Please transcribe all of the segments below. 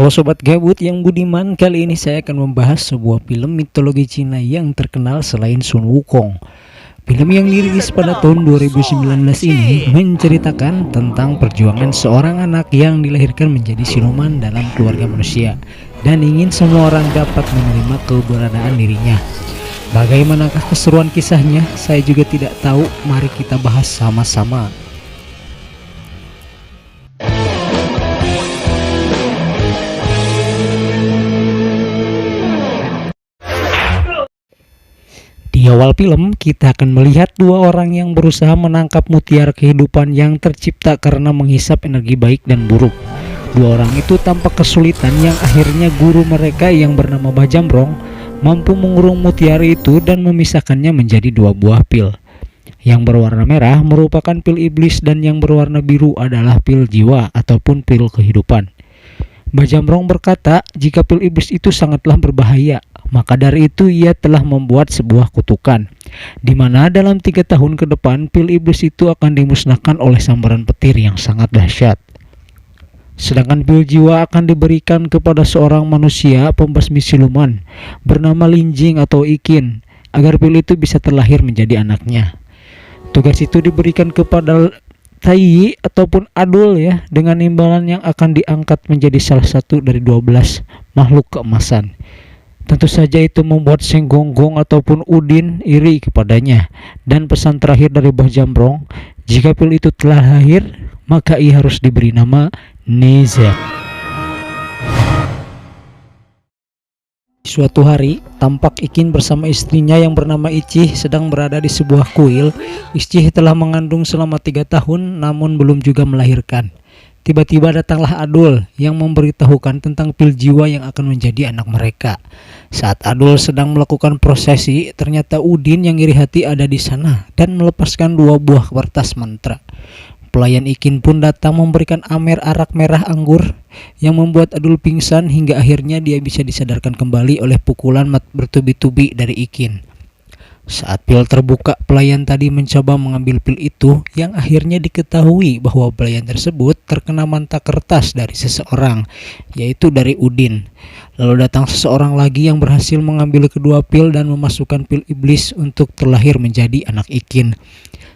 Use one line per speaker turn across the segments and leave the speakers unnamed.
Halo sobat gabut yang budiman, kali ini saya akan membahas sebuah film mitologi Cina yang terkenal selain Sun Wukong. Film yang dirilis pada tahun 2019 ini menceritakan tentang perjuangan seorang anak yang dilahirkan menjadi siluman dalam keluarga manusia dan ingin semua orang dapat menerima keberadaan dirinya. Bagaimanakah keseruan kisahnya? Saya juga tidak tahu, mari kita bahas sama-sama. Di awal film, kita akan melihat dua orang yang berusaha menangkap mutiara kehidupan yang tercipta karena menghisap energi baik dan buruk. Dua orang itu tampak kesulitan yang akhirnya guru mereka yang bernama Bajamrong mampu mengurung mutiara itu dan memisahkannya menjadi dua buah pil. Yang berwarna merah merupakan pil iblis dan yang berwarna biru adalah pil jiwa ataupun pil kehidupan. Bajamrong berkata jika pil iblis itu sangatlah berbahaya, maka dari itu ia telah membuat sebuah kutukan, di mana dalam 3 tahun ke depan pil iblis itu akan dimusnahkan oleh sambaran petir yang sangat dahsyat. Sedangkan pil jiwa akan diberikan kepada seorang manusia pembasmi siluman bernama Linjing atau Ikin, agar pil itu bisa terlahir menjadi anaknya. Tugas itu diberikan kepada Tai ataupun Adul ya, dengan imbalan yang akan diangkat menjadi salah satu dari 12 makhluk keemasan. Tentu saja itu membuat Seng Gonggong ataupun Udin iri kepadanya. Dan pesan terakhir dari Bajamrong, jika pil itu telah lahir, maka ia harus diberi nama Neza. Suatu hari, tampak Ikin bersama istrinya yang bernama Icih sedang berada di sebuah kuil. Icih telah mengandung selama 3 tahun namun belum juga melahirkan. Tiba-tiba datanglah Adul yang memberitahukan tentang pil jiwa yang akan menjadi anak mereka. Saat Adul sedang melakukan prosesi, ternyata Udin yang iri hati ada di sana dan melepaskan 2 buah kertas mantra. Pelayan Ikin pun datang memberikan amer arak merah anggur yang membuat Adul pingsan hingga akhirnya dia bisa disadarkan kembali oleh pukulan bertubi-tubi dari Ikin. Saat pil terbuka, pelayan tadi mencoba mengambil pil itu yang akhirnya diketahui bahwa pelayan tersebut terkena mantra kertas dari seseorang, yaitu dari Udin. Lalu datang seseorang lagi yang berhasil mengambil kedua pil dan memasukkan pil iblis untuk terlahir menjadi anak Ikin.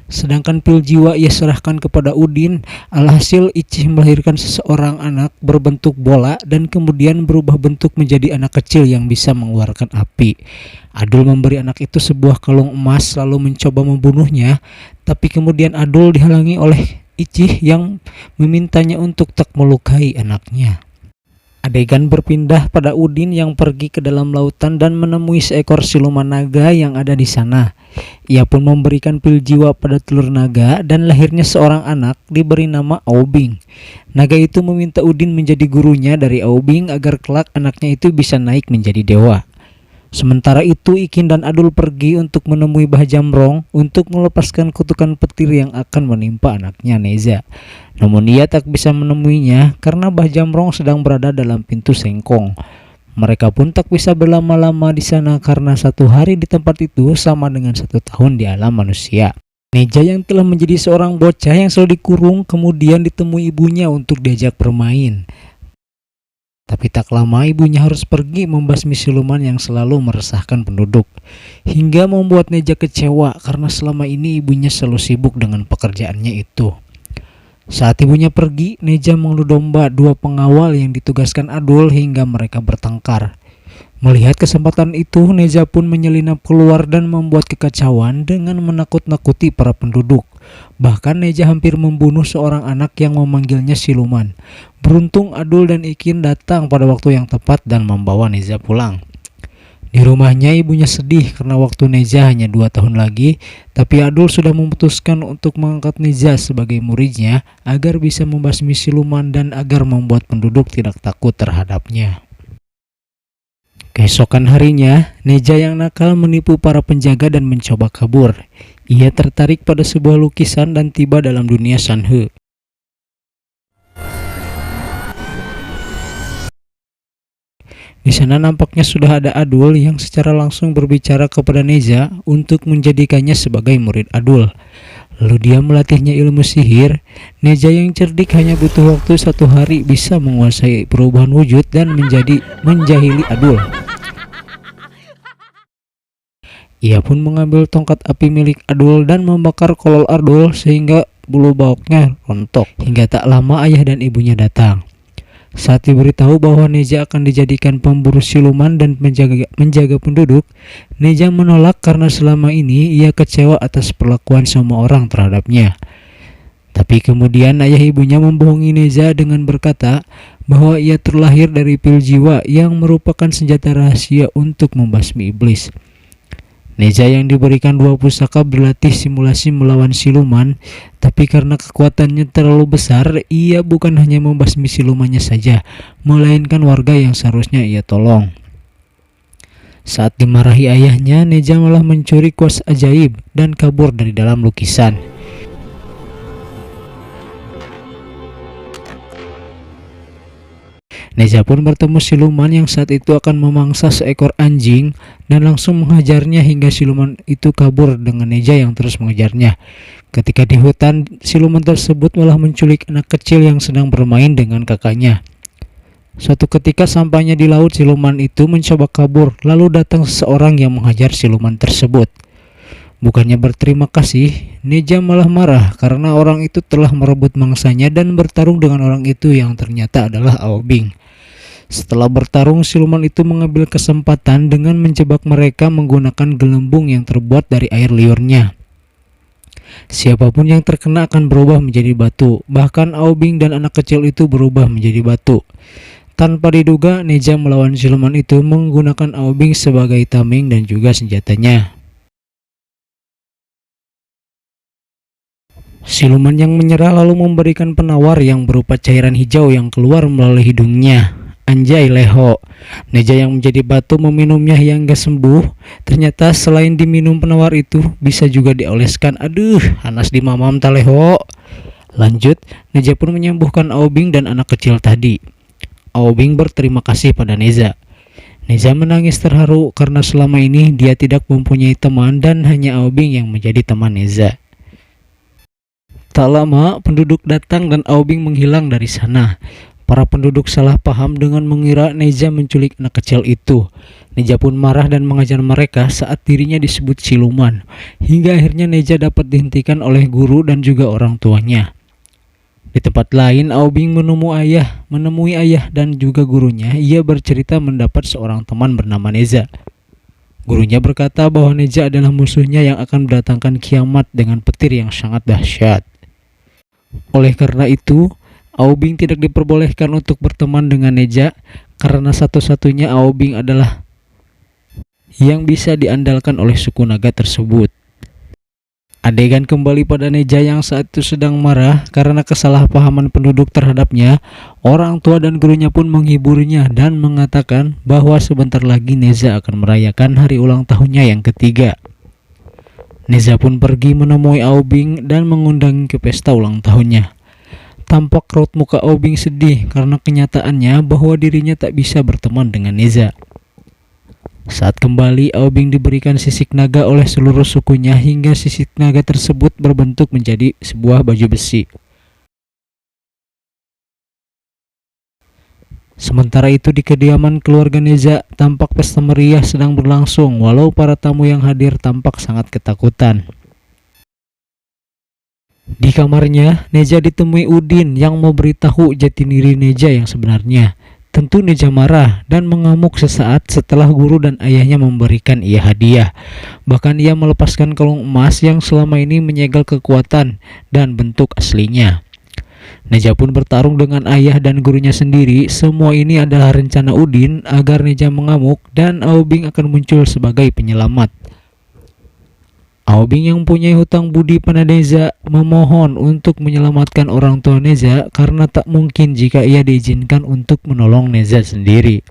Sedangkan pil jiwa ia serahkan kepada Udin. Alhasil Icih melahirkan seseorang anak berbentuk bola dan kemudian berubah bentuk menjadi anak kecil yang bisa mengeluarkan api. Adul memberi anak itu sebuah kalung emas lalu mencoba membunuhnya, tapi kemudian Adul dihalangi oleh Icih yang memintanya untuk tak melukai anaknya. Adegan berpindah pada Udin yang pergi ke dalam lautan dan menemui seekor siluman naga yang ada di sana. Ia pun memberikan pil jiwa pada telur naga dan lahirnya seorang anak diberi nama Aobing. Naga itu meminta Udin menjadi gurunya dari Aobing agar kelak anaknya itu bisa naik menjadi dewa. Sementara itu Ikin dan Adul pergi untuk menemui Bajamrong untuk melepaskan kutukan petir yang akan menimpa anaknya Neza. Namun ia tak bisa menemuinya karena Bajamrong sedang berada dalam pintu Sengkong. Mereka pun tak bisa berlama-lama di sana karena 1 hari di tempat itu sama dengan 1 tahun di alam manusia. Neja yang telah menjadi seorang bocah yang selalu dikurung kemudian ditemui ibunya untuk diajak bermain. Tapi tak lama ibunya harus pergi membasmi siluman yang selalu meresahkan penduduk, hingga membuat Neja kecewa karena selama ini ibunya selalu sibuk dengan pekerjaannya itu. Saat ibunya pergi, Neja mengelus domba 2 pengawal yang ditugaskan Adul hingga mereka bertengkar. Melihat kesempatan itu, Neja pun menyelinap keluar dan membuat kekacauan dengan menakut-nakuti para penduduk. Bahkan Neja hampir membunuh seorang anak yang memanggilnya siluman. Beruntung Adul dan Ikin datang pada waktu yang tepat dan membawa Neza pulang. Di rumahnya ibunya sedih karena waktu Neza hanya 2 tahun lagi, tapi Adul sudah memutuskan untuk mengangkat Neza sebagai muridnya agar bisa membasmi siluman dan agar membuat penduduk tidak takut terhadapnya. Keesokan harinya, Neja yang nakal menipu para penjaga dan mencoba kabur. Ia tertarik pada sebuah lukisan dan tiba dalam dunia Shanhe. Di sana nampaknya sudah ada Adul yang secara langsung berbicara kepada Neza untuk menjadikannya sebagai murid Adul. Lalu dia melatihnya ilmu sihir. Neja yang cerdik hanya butuh waktu 1 hari bisa menguasai perubahan wujud dan menjahili Adul. Ia pun mengambil tongkat api milik Adul dan membakar kolol Adul sehingga bulu baoknya rontok. Hingga tak lama ayah dan ibunya datang. Saat diberitahu bahwa Neja akan dijadikan pemburu siluman dan menjaga penduduk, Neja menolak karena selama ini ia kecewa atas perlakuan semua orang terhadapnya. Tapi kemudian ayah ibunya membohongi Neja dengan berkata bahwa ia terlahir dari pil jiwa yang merupakan senjata rahasia untuk membasmi iblis. Neja yang diberikan 2 pusaka berlatih simulasi melawan siluman, tapi karena kekuatannya terlalu besar, ia bukan hanya membasmi silumannya saja, melainkan warga yang seharusnya ia tolong. Saat dimarahi ayahnya, Neja malah mencuri kuas ajaib dan kabur dari dalam lukisan. Neja pun bertemu siluman yang saat itu akan memangsa seekor anjing dan langsung menghajarnya hingga siluman itu kabur dengan Neja yang terus mengejarnya. Ketika di hutan, siluman tersebut malah menculik anak kecil yang sedang bermain dengan kakaknya. Suatu ketika sampainya di laut, siluman itu mencoba kabur, lalu datang seseorang yang menghajar siluman tersebut. Bukannya berterima kasih, Neja malah marah karena orang itu telah merebut mangsanya dan bertarung dengan orang itu yang ternyata adalah Aobing. Setelah bertarung, siluman itu mengambil kesempatan dengan menjebak mereka menggunakan gelembung yang terbuat dari air liurnya. Siapapun yang terkena akan berubah menjadi batu, bahkan Aobing dan anak kecil itu berubah menjadi batu. Tanpa diduga, Neja melawan siluman itu menggunakan Aobing sebagai tameng dan juga senjatanya. Siluman yang menyerah lalu memberikan penawar yang berupa cairan hijau yang keluar melalui hidungnya. Anjay leho. Neja yang menjadi batu meminumnya hingga sembuh. Ternyata selain diminum penawar itu bisa juga dioleskan. Aduh, panas di mamam taleho. Lanjut, Neja pun menyembuhkan Aobing dan anak kecil tadi. Aobing berterima kasih pada Neja. Neja menangis terharu karena selama ini dia tidak mempunyai teman dan hanya Aobing yang menjadi teman Neja. Tak lama penduduk datang dan Aobing menghilang dari sana. Para penduduk salah paham dengan mengira Neja menculik anak kecil itu. Neja pun marah dan mengajar mereka saat dirinya disebut siluman. Hingga akhirnya Neja dapat dihentikan oleh guru dan juga orang tuanya. Di tempat lain, Aobing menemui ayah dan juga gurunya. Ia bercerita mendapat seorang teman bernama Neja. Gurunya berkata bahwa Neja adalah musuhnya yang akan mendatangkan kiamat dengan petir yang sangat dahsyat. Oleh karena itu, Aobing tidak diperbolehkan untuk berteman dengan Neja karena satu-satunya Aobing adalah yang bisa diandalkan oleh suku naga tersebut. Adegan kembali pada Neja yang saat itu sedang marah karena kesalahpahaman penduduk terhadapnya. Orang tua dan gurunya pun menghiburnya dan mengatakan bahwa sebentar lagi Neja akan merayakan hari ulang tahunnya yang ketiga. Neja pun pergi menemui Aobing dan mengundang ke pesta ulang tahunnya. Tampak raut muka Aobing sedih karena kenyataannya bahwa dirinya tak bisa berteman dengan Neja. Saat kembali, Aobing diberikan sisik naga oleh seluruh sukunya hingga sisik naga tersebut berbentuk menjadi sebuah baju besi. Sementara itu di kediaman keluarga Neja, tampak pesta meriah sedang berlangsung walau para tamu yang hadir tampak sangat ketakutan. Di kamarnya, Neja ditemui Udin yang memberitahu jati diri Neja yang sebenarnya. Tentu Neja marah dan mengamuk sesaat setelah guru dan ayahnya memberikan ia hadiah. Bahkan ia melepaskan kalung emas yang selama ini menyegel kekuatan dan bentuk aslinya. Neja pun bertarung dengan ayah dan gurunya sendiri. Semua ini adalah rencana Udin agar Neja mengamuk dan Aobing akan muncul sebagai penyelamat. Aobing yang punya hutang budi pada Neja memohon untuk menyelamatkan orang tua Neja karena tak mungkin jika ia diizinkan untuk menolong Neja sendiri.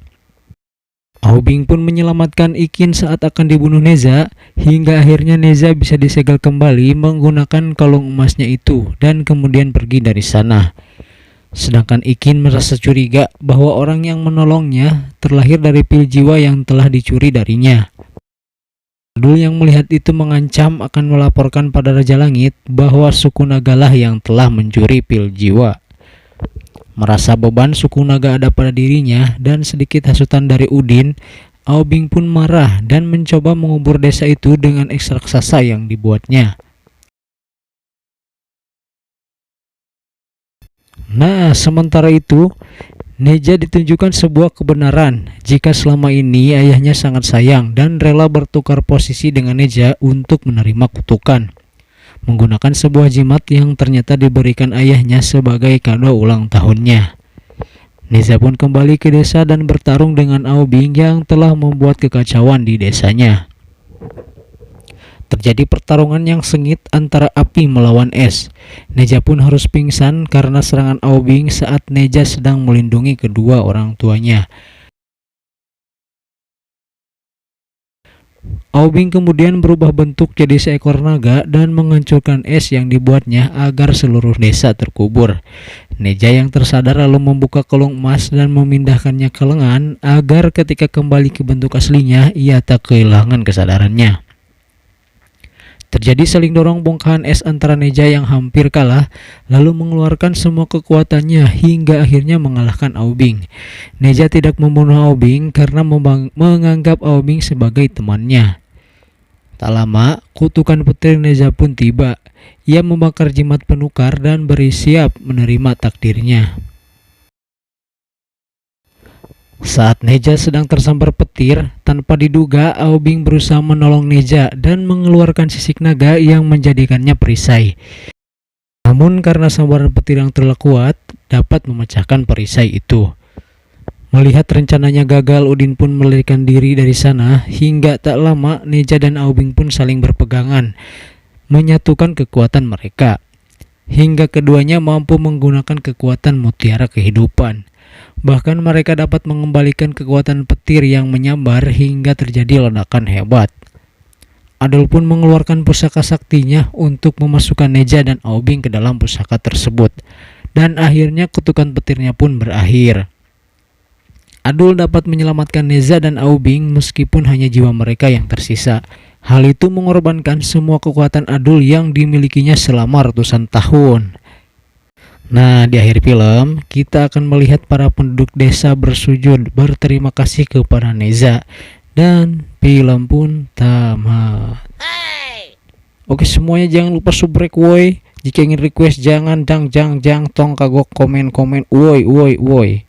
Aobing pun menyelamatkan Ikin saat akan dibunuh Neja hingga akhirnya Neja bisa disegel kembali menggunakan kalung emasnya itu dan kemudian pergi dari sana. Sedangkan Ikin merasa curiga bahwa orang yang menolongnya terlahir dari pil jiwa yang telah dicuri darinya. Adul yang melihat itu mengancam akan melaporkan pada Raja Langit bahwa suku Nagalah yang telah mencuri pil jiwa. Merasa beban suku naga ada pada dirinya dan sedikit hasutan dari Udin, Aobing pun marah dan mencoba mengubur desa itu dengan eks raksasa yang dibuatnya. Nah, sementara itu, Neja ditunjukkan sebuah kebenaran jika selama ini ayahnya sangat sayang dan rela bertukar posisi dengan Neja untuk menerima kutukan, menggunakan sebuah jimat yang ternyata diberikan ayahnya sebagai kado ulang tahunnya. Neja pun kembali ke desa dan bertarung dengan Aobing yang telah membuat kekacauan di desanya. Terjadi pertarungan yang sengit antara api melawan es. Neja pun harus pingsan karena serangan Aobing saat Neja sedang melindungi kedua orang tuanya. Aobing kemudian berubah bentuk jadi seekor naga dan menghancurkan es yang dibuatnya agar seluruh desa terkubur. Neja yang tersadar lalu membuka kalung emas dan memindahkannya ke lengan agar ketika kembali ke bentuk aslinya ia tak kehilangan kesadarannya. Terjadi saling dorong bongkahan es antara Neja yang hampir kalah, lalu mengeluarkan semua kekuatannya hingga akhirnya mengalahkan Aobing. Neja tidak membunuh Aobing karena menganggap Aobing sebagai temannya. Tak lama, kutukan petir Neja pun tiba. Ia membakar jimat penukar dan bersiap menerima takdirnya. Saat Neja sedang tersambar petir, tanpa diduga Aobing berusaha menolong Neja dan mengeluarkan sisik naga yang menjadikannya perisai. Namun karena sambaran petir yang terlalu kuat, dapat memecahkan perisai itu. Melihat rencananya gagal, Udin pun melarikan diri dari sana. Hingga tak lama, Neja dan Aobing pun saling berpegangan, menyatukan kekuatan mereka. Hingga keduanya mampu menggunakan kekuatan mutiara kehidupan. Bahkan mereka dapat mengembalikan kekuatan petir yang menyambar hingga terjadi ledakan hebat. Adul pun mengeluarkan pusaka saktinya untuk memasukkan Neja dan Aobing ke dalam pusaka tersebut. Dan akhirnya kutukan petirnya pun berakhir. Adul dapat menyelamatkan Neja dan Aobing meskipun hanya jiwa mereka yang tersisa. Hal itu mengorbankan semua kekuatan Adul yang dimilikinya selama ratusan tahun. Nah, di akhir film, kita akan melihat para penduduk desa bersujud berterima kasih kepada Neja. Dan film pun tamat. Oke semuanya, jangan lupa subrek woi. Jika ingin request jangan tong kagok komen woi.